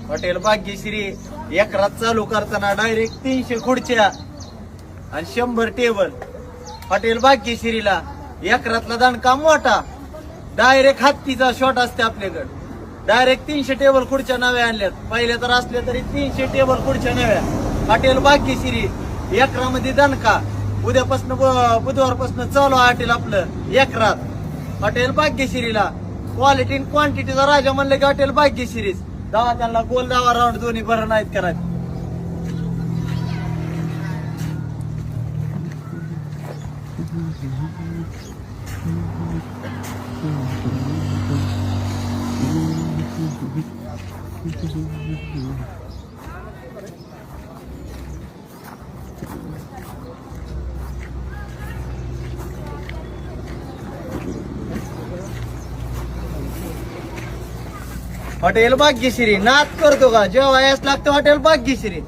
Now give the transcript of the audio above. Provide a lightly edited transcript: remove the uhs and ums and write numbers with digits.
Hotel Bhagyashree एकरात चालू करताना डायरेक्ट 300 खुर्च्या आणि 100 टेबल. हॉटेल भाग्यश्रीला एकरातला दणका मोठा, डायरेक्ट हत्तीचा शॉट असते आपल्याकडे. डायरेक्ट 300 टेबल खुर्च्या नव्या आणल्यात. पहिल्या तर असल्या तरी 300 टेबल खुर्च्या नव्या. हॉटेल भाग्यश्री एकरामध्ये दणका. उद्यापासून बुधवारपासून चालू हॉटेल आपलं एकरात. हॉटेल भाग्यश्रीला क्वालिटी आणि क्वांटिटीचा राजा म्हणलं की हॉटेल भाग्यश्रीच. दहा त्यांना गोल दावा राऊंड दोन्ही बरं नाहीत करायचं. हॉटेल भाग्यश्री नाद करतो का जेव्हा यास लागतं हॉटेल भाग्यश्री.